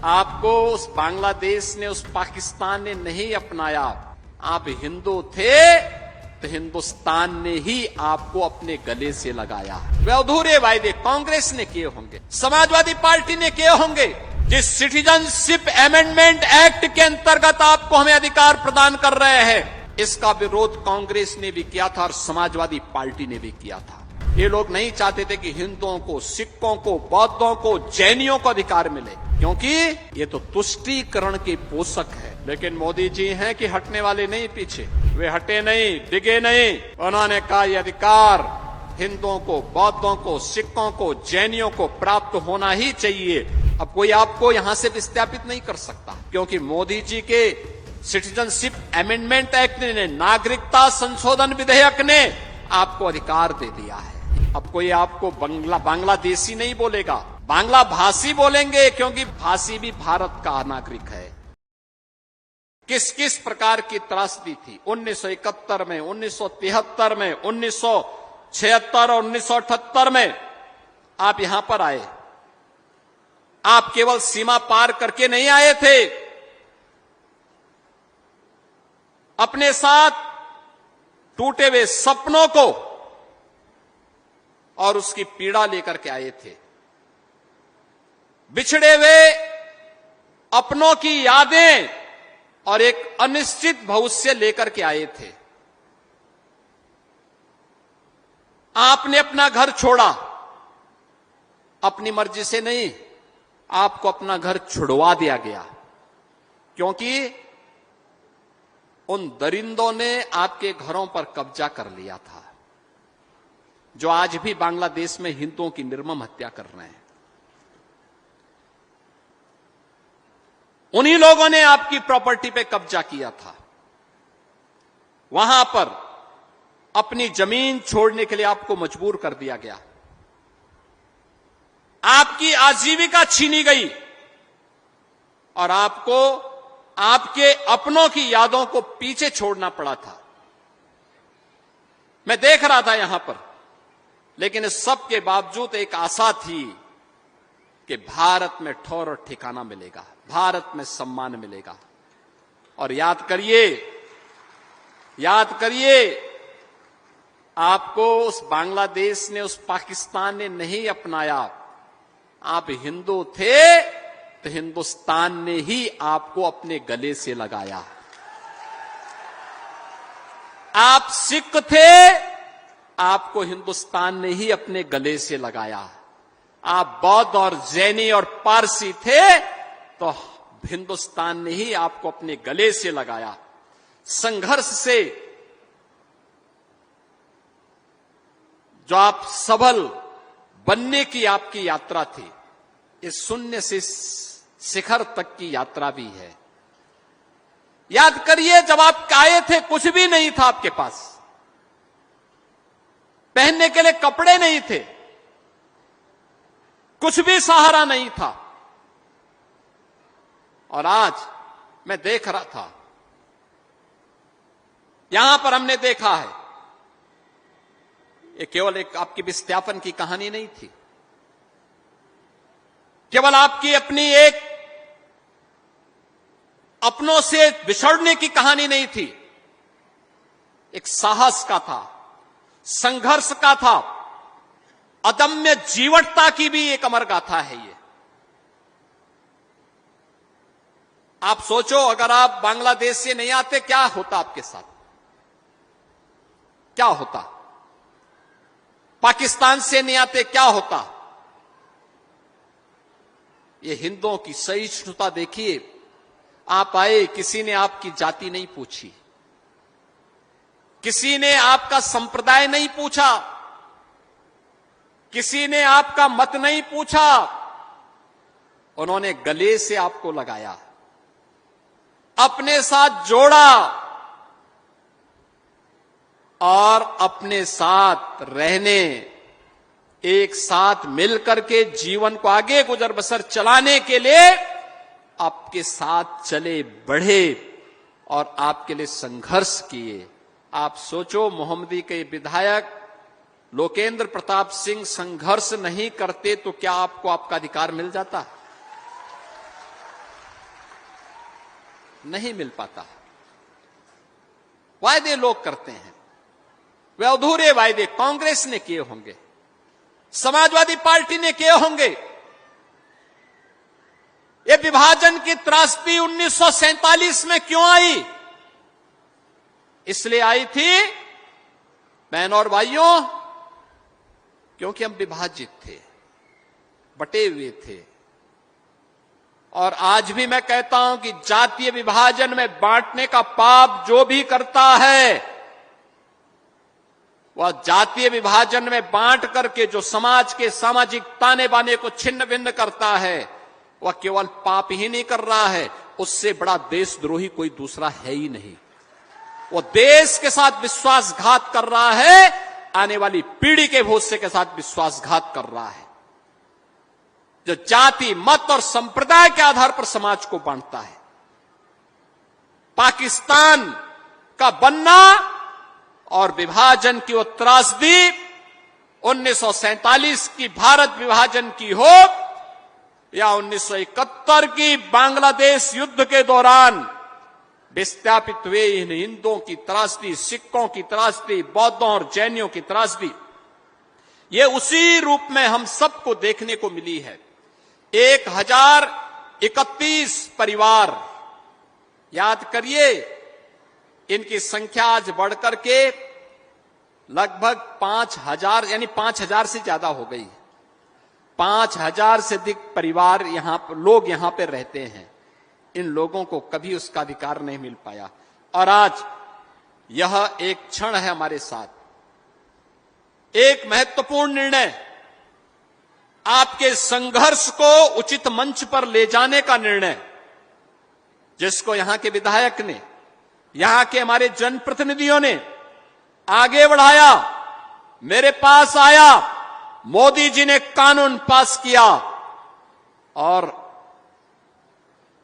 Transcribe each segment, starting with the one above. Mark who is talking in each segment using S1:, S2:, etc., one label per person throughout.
S1: आपको उस बांग्लादेश ने, उस पाकिस्तान ने नहीं अपनाया। आप हिंदू थे तो हिंदुस्तान ने ही आपको अपने गले से लगाया। वे अधूरे वायदे कांग्रेस ने किए होंगे, समाजवादी पार्टी ने किए होंगे। जिस सिटीजनशिप अमेंडमेंट एक्ट के अंतर्गत आपको हमें अधिकार प्रदान कर रहे हैं, इसका विरोध कांग्रेस ने भी किया था और समाजवादी पार्टी ने भी किया था। ये लोग नहीं चाहते थे कि हिंदुओं को, सिखों को, बौद्धों को, जैनियों को अधिकार मिले, क्योंकि ये तो तुष्टीकरण के पोषक है। लेकिन मोदी जी हैं कि हटने वाले नहीं पीछे, वे हटे नहीं, डिगे नहीं। उन्होंने कहा ये अधिकार हिंदुओं को, बौद्धों को, सिखों को, जैनियों को प्राप्त होना ही चाहिए। अब कोई आपको यहां से विस्थापित नहीं कर सकता, क्योंकि मोदी जी के सिटीजनशिप अमेंडमेंट एक्ट ने, नागरिकता संशोधन विधेयक ने आपको अधिकार दे दिया है। अब कोई आपको बांग्लादेशी नहीं बोलेगा, बांग्ला भाषी बोलेंगे, क्योंकि भाषी भी भारत का नागरिक है। किस किस प्रकार की त्रासदी थी 1971 में, 1973 में, 1976 और 1978 में। आप यहां पर आए, आप केवल सीमा पार करके नहीं आए थे, अपने साथ टूटे हुए सपनों को और उसकी पीड़ा लेकर के आए थे। बिछड़े हुए अपनों की यादें और एक अनिश्चित भविष्य लेकर के आए थे। आपने अपना घर छोड़ा, अपनी मर्जी से नहीं, आपको अपना घर छुड़वा दिया गया, क्योंकि उन दरिंदों ने आपके घरों पर कब्जा कर लिया था, जो आज भी बांग्लादेश में हिंदुओं की निर्मम हत्या कर रहे हैं। उन्हीं लोगों ने आपकी प्रॉपर्टी पे कब्जा किया था। वहां पर अपनी जमीन छोड़ने के लिए आपको मजबूर कर दिया गया, आपकी आजीविका छीनी गई और आपको आपके अपनों की यादों को पीछे छोड़ना पड़ा था। मैं देख रहा था यहां पर, लेकिन इस सब के बावजूद एक आशा थी कि भारत में ठौर और ठिकाना मिलेगा, भारत में सम्मान मिलेगा। और याद करिए, आपको उस बांग्लादेश ने, उस पाकिस्तान ने नहीं अपनाया। आप हिंदू थे तो हिंदुस्तान ने ही आपको अपने गले से लगाया। आप सिख थे, आपको हिंदुस्तान ने ही अपने गले से लगाया। आप बौद्ध और जैनी और पारसी थे तो हिंदुस्तान ने ही आपको अपने गले से लगाया। संघर्ष से जो आप सबल बनने की आपकी यात्रा थी, इस शून्य से शिखर तक की यात्रा भी है। याद करिए, जब आप आए थे कुछ भी नहीं था आपके पास, पहनने के लिए कपड़े नहीं थे, कुछ भी सहारा नहीं था। और आज मैं देख रहा था, यहां पर हमने देखा है, ये केवल एक आपकी विस्थापन की कहानी नहीं थी, केवल आपकी अपनी एक अपनों से बिछड़ने की कहानी नहीं थी, एक साहस का था, संघर्ष का था, अदम्य जीवटता की भी एक अमर गाथा है ये। आप सोचो, अगर आप बांग्लादेश से नहीं आते, क्या होता आपके साथ, क्या होता? पाकिस्तान से नहीं आते, क्या होता? ये हिंदुओं की सहिष्णुता देखिए। आप आए, किसी ने आपकी जाति नहीं पूछी, किसी ने आपका संप्रदाय नहीं पूछा, किसी ने आपका मत नहीं पूछा, उन्होंने गले से आपको लगाया, अपने साथ जोड़ा और अपने साथ रहने, एक साथ मिलकर के जीवन को आगे गुजर बसर चलाने के लिए आपके साथ चले, बढ़े और आपके लिए संघर्ष किए। आप सोचो, मोहम्मदी के विधायक लोकेंद्र प्रताप सिंह संघर्ष नहीं करते तो क्या आपको आपका अधिकार मिल जाता? नहीं मिल पाता। वायदे लोग करते हैं, वे अधूरे वायदे कांग्रेस ने किए होंगे, समाजवादी पार्टी ने किए होंगे। ये विभाजन की त्रासदी 1947 में क्यों आई? इसलिए आई थी बहनों और भाइयों, क्योंकि हम विभाजित थे, बटे हुए थे। और आज भी मैं कहता हूं कि जातीय विभाजन में बांटने का पाप जो भी करता है, वह जातीय विभाजन में बांट करके जो समाज के सामाजिक ताने बाने को छिन्न भिन्न करता है, वह केवल पाप ही नहीं कर रहा है, उससे बड़ा देशद्रोही कोई दूसरा है ही नहीं। वो देश के साथ विश्वासघात कर रहा है, आने वाली पीढ़ी के भविष्य के साथ विश्वासघात कर रहा है। जो जाति, मत और संप्रदाय के आधार पर समाज को बांटता है। पाकिस्तान का बनना और विभाजन की वो त्रासदी 1947 की भारत विभाजन की हो या 1971 की बांग्लादेश युद्ध के दौरान विस्थापित हुए इन हिंदुओं की त्रासदी, सिखों की त्रासदी, बौद्धों और जैनियों की त्रासदी, ये उसी रूप में हम सबको देखने को मिली है। 1031 परिवार, याद करिए, इनकी संख्या आज बढ़कर के लगभग 5000 यानी 5000 से ज्यादा हो गई। 5000 से अधिक परिवार लोग यहां पर रहते हैं। इन लोगों को कभी उसका अधिकार नहीं मिल पाया। और आज यह एक क्षण है हमारे साथ, एक महत्वपूर्ण निर्णय, आपके संघर्ष को उचित मंच पर ले जाने का निर्णय, जिसको यहां के विधायक ने, यहां के हमारे जनप्रतिनिधियों ने आगे बढ़ाया, मेरे पास आया, मोदी जी ने कानून पास किया और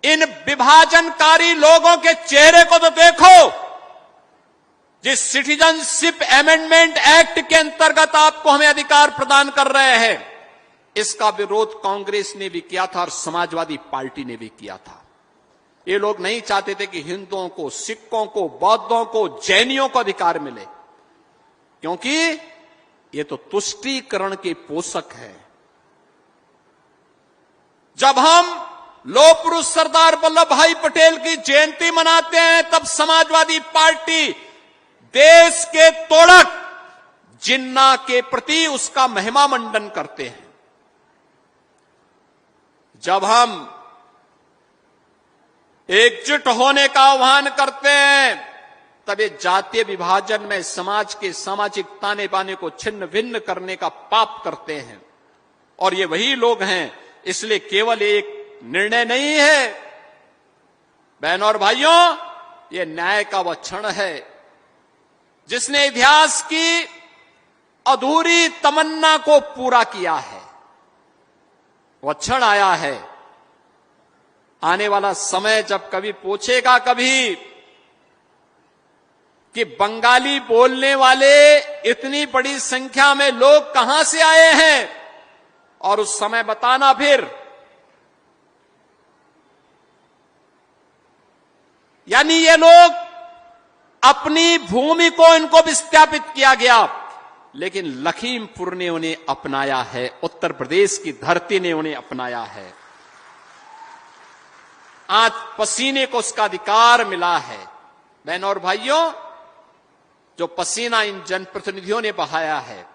S1: इन विभाजनकारी लोगों के चेहरे को तो देखो। जिस सिटीजनशिप अमेंडमेंट एक्ट के अंतर्गत आपको हमें अधिकार प्रदान कर रहे हैं, इसका विरोध कांग्रेस ने भी किया था और समाजवादी पार्टी ने भी किया था। ये लोग नहीं चाहते थे कि हिंदुओं को, सिखों को, बौद्धों को, जैनियों को अधिकार मिले, क्योंकि ये तो तुष्टीकरण के पोषक है। जब हम लौह पुरुष सरदार वल्लभ भाई पटेल की जयंती मनाते हैं, तब समाजवादी पार्टी देश के तोड़क जिन्ना के प्रति उसका महिमा मंडन करते हैं। जब हम एकजुट होने का आह्वान करते हैं, तब ये जातीय विभाजन में समाज के सामाजिक ताने बाने को छिन्न भिन्न करने का पाप करते हैं। और ये वही लोग हैं। इसलिए केवल एक निर्णय नहीं है बहनों और भाइयों, ये न्याय का वह क्षण है जिसने इतिहास की अधूरी तमन्ना को पूरा किया है। वह क्षण आया है। आने वाला समय जब कभी पूछेगा कभी कि बंगाली बोलने वाले इतनी बड़ी संख्या में लोग कहां से आए हैं, और उस समय बताना फिर, यानी ये लोग अपनी भूमि को इनको विस्थापित किया गया, लेकिन लखीमपुर ने उन्हें अपनाया है, उत्तर प्रदेश की धरती ने उन्हें अपनाया है। आज पसीने को उसका अधिकार मिला है। बहनों और भाइयों, जो पसीना इन जनप्रतिनिधियों ने बहाया है,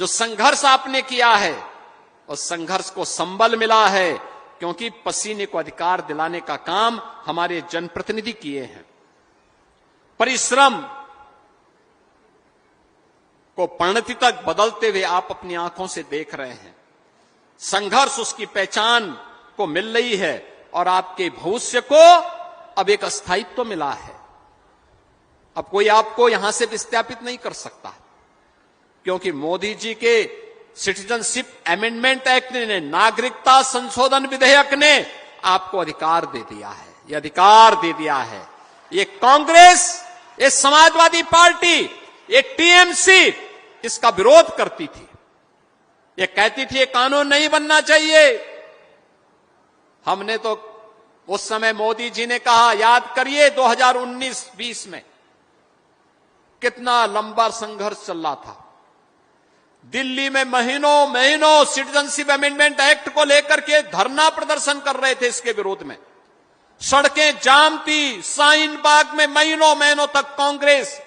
S1: जो संघर्ष आपने किया है, उस संघर्ष को संबल मिला है, क्योंकि पसीने को अधिकार दिलाने का काम हमारे जनप्रतिनिधि किए हैं। परिश्रम को परिणति तक बदलते हुए आप अपनी आंखों से देख रहे हैं। संघर्ष उसकी पहचान को मिल रही है और आपके भविष्य को अब एक अस्थायित्व मिला है। अब कोई आपको यहां से विस्थापित नहीं कर सकता, क्योंकि मोदी जी के सिटीजनशिप अमेंडमेंट एक्ट ने, नागरिकता संशोधन विधेयक ने आपको अधिकार दे दिया है। ये अधिकार दे दिया है। ये कांग्रेस, ये समाजवादी पार्टी, ये टीएमसी इसका विरोध करती थी। ये कहती थी ये कानून नहीं बनना चाहिए। हमने तो उस समय मोदी जी ने कहा, याद करिए 2019-20 में कितना लंबा संघर्ष चल रहा था। दिल्ली में महीनों महीनों सिटीजनशिप अमेंडमेंट एक्ट को लेकर के धरना प्रदर्शन कर रहे थे। इसके विरोध में सड़कें जाम थी। शाहीन बाग में महीनों महीनों तक कांग्रेस,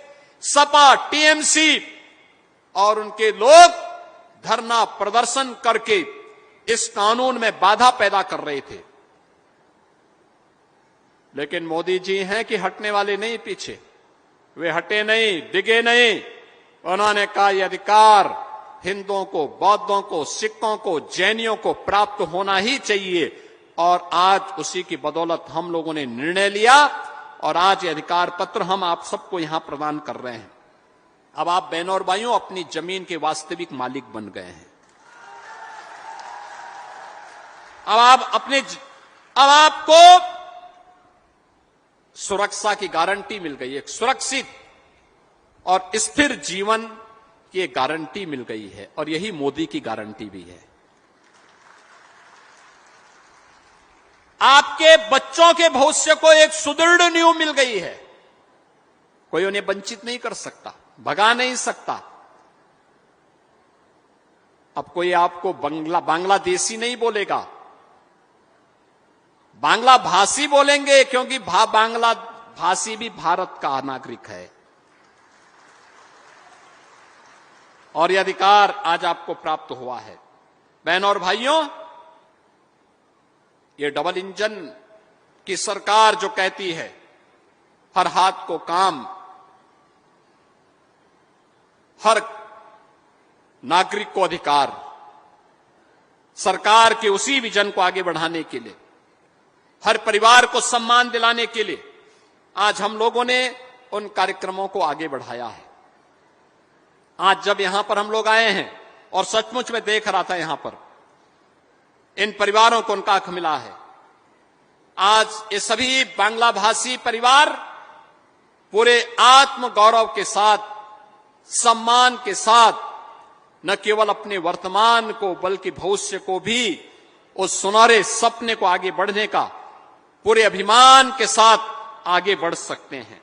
S1: सपा, टीएमसी और उनके लोग धरना प्रदर्शन करके इस कानून में बाधा पैदा कर रहे थे। लेकिन मोदी जी हैं कि हटने वाले नहीं पीछे। वे हटे नहीं, डिगे नहीं। उन्होंने कहा यह अधिकार हिंदुओं को, बौद्धों को, सिखों को, जैनियों को प्राप्त होना ही चाहिए। और आज उसी की बदौलत हम लोगों ने निर्णय लिया और आज ये अधिकार पत्र हम आप सबको यहां प्रदान कर रहे हैं। अब आप बहनों और भाइयों अपनी जमीन के वास्तविक मालिक बन गए हैं। अब आपको सुरक्षा की गारंटी मिल गई है। एक सुरक्षित और स्थिर जीवन की एक गारंटी मिल गई है और यही मोदी की गारंटी भी है। आपके बच्चों के भविष्य को एक सुदृढ़ नींव मिल गई है। कोई उन्हें वंचित नहीं कर सकता, भगा नहीं सकता। अब कोई आपको बांग्लादेशी नहीं बोलेगा, बांग्ला भाषी बोलेंगे, क्योंकि बांग्ला भाषी भी भारत का नागरिक है। और यह अधिकार आज आपको प्राप्त हुआ है। बहनों और भाइयों, ये डबल इंजन की सरकार जो कहती है हर हाथ को काम, हर नागरिक को अधिकार, सरकार के उसी विजन को आगे बढ़ाने के लिए, हर परिवार को सम्मान दिलाने के लिए आज हम लोगों ने उन कार्यक्रमों को आगे बढ़ाया है। आज जब यहां पर हम लोग आए हैं और सचमुच में देख रहा था यहां पर इन परिवारों को उनका हक मिला है। आज ये सभी बांग्ला भाषी परिवार पूरे आत्म गौरव के साथ, सम्मान के साथ न केवल अपने वर्तमान को बल्कि भविष्य को भी उस सुनहरे सपने को आगे बढ़ने का पूरे अभिमान के साथ आगे बढ़ सकते हैं।